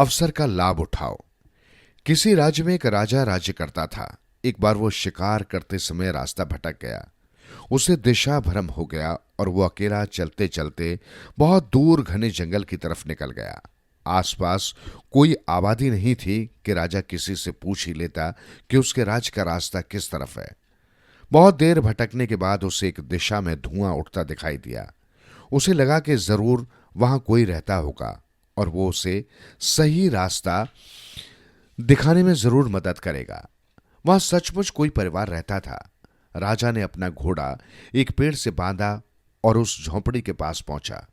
अवसर का लाभ उठाओ। किसी राज्य में एक राजा राज्य करता था। एक बार वो शिकार करते समय रास्ता भटक गया। उसे दिशा भ्रम हो गया और वो अकेला चलते चलते बहुत दूर घने जंगल की तरफ निकल गया। आसपास कोई आबादी नहीं थी कि राजा किसी से पूछ ही लेता कि उसके राज्य का रास्ता किस तरफ है। बहुत देर भटकने के बाद उसे एक दिशा में धुआं उठता दिखाई दिया। उसे लगा कि जरूर वहां कोई रहता होगा और वो उसे सही रास्ता दिखाने में जरूर मदद करेगा। वहां सचमुच कोई परिवार रहता था। राजा ने अपना घोड़ा एक पेड़ से बांधा और उस झोंपड़ी के पास पहुंचा।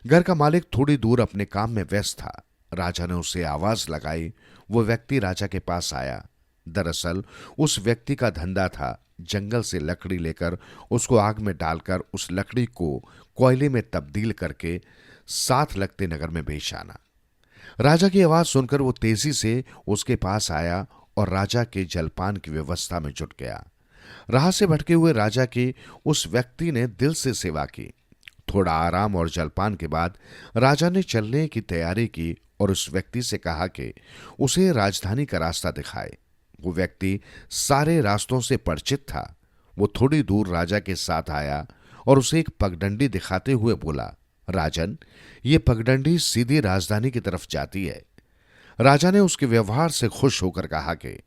घर का मालिक थोड़ी दूर अपने काम में व्यस्त था। राजा ने उसे आवाज लगाई। वो व्यक्ति राजा के पास आया। दरअसल उस व्यक्ति का धंधा था जंगल से लकड़ी लेकर उसको आग में डालकर उस लकड़ी को कोयले में तब्दील करके साथ लगते नगर में बेच आना। राजा की आवाज सुनकर वो तेजी से उसके पास आया और राजा के जलपान की व्यवस्था में जुट गया। राह से भटके हुए राजा की उस व्यक्ति ने दिल से सेवा की। थोड़ा आराम और जलपान के बाद राजा ने चलने की तैयारी की और उस व्यक्ति से कहा कि उसे राजधानी का रास्ता दिखाए। वो व्यक्ति सारे रास्तों से परिचित था। वो थोड़ी दूर राजा के साथ आया और उसे एक पगडंडी दिखाते हुए बोला, राजन, ये पगडंडी सीधी राजधानी की तरफ जाती है। राजा ने उसके व्यवहार से खुश होकर कहा कि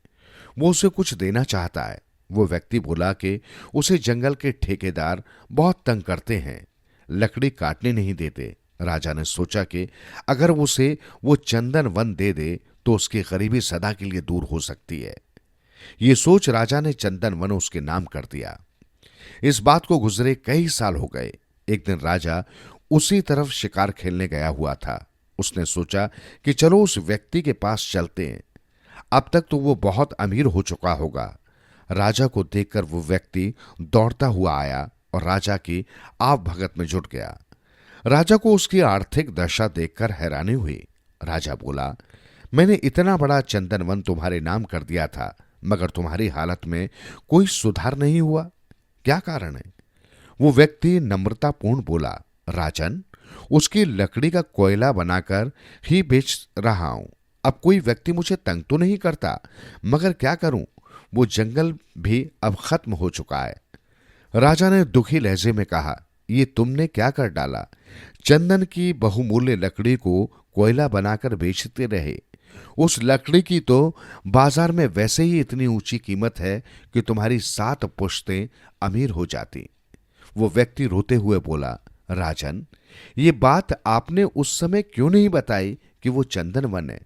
वो उसे कुछ देना चाहता है। वो व्यक्ति बोला कि उसे जंगल के ठेकेदार बहुत तंग करते हैं, लकड़ी काटने नहीं देते। राजा ने सोचा कि अगर उसे वो चंदन वन दे दे तो उसकी गरीबी सदा के लिए दूर हो सकती है। ये सोच राजा ने चंदन वन उसके नाम कर दिया। इस बात को गुजरे कई साल हो गए। एक दिन राजा उसी तरफ शिकार खेलने गया हुआ था। उसने सोचा कि चलो उस व्यक्ति के पास चलते हैं। अब तक तो वो बहुत अमीर हो चुका होगा। राजा को देखकर वो व्यक्ति दौड़ता हुआ आया और राजा की आव भगत में जुट गया। राजा को उसकी आर्थिक दशा देखकर हैरानी हुई। राजा बोला, मैंने इतना बड़ा चंदन वन तुम्हारे नाम कर दिया था, मगर तुम्हारी हालत में कोई सुधार नहीं हुआ। क्या कारण है? वो व्यक्ति नम्रतापूर्ण बोला, राजन, उसकी लकड़ी का कोयला बनाकर ही बेच रहा हूं। अब कोई व्यक्ति मुझे तंग तो नहीं करता, मगर क्या करूं, वो जंगल भी अब खत्म हो चुका है। राजा ने दुखी लहजे में कहा, ये तुमने क्या कर डाला? चंदन की बहुमूल्य लकड़ी को कोयला बनाकर बेचते रहे। उस लकड़ी की तो बाजार में वैसे ही इतनी ऊंची कीमत है कि तुम्हारी 7 पुश्तें अमीर हो जाती। वो व्यक्ति रोते हुए बोला, राजन, ये बात आपने उस समय क्यों नहीं बताई कि वो चंदन वन है?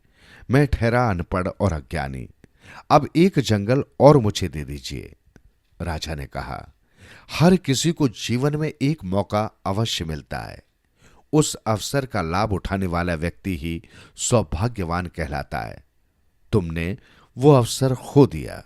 मैं ठहरा अनपढ़ और अज्ञानी। अब एक जंगल और मुझे दे दीजिए। राजा ने कहा, हर किसी को जीवन में एक मौका अवश्य मिलता है। उस अवसर का लाभ उठाने वाला व्यक्ति ही सौभाग्यवान कहलाता है। तुमने वो अवसर खो दिया।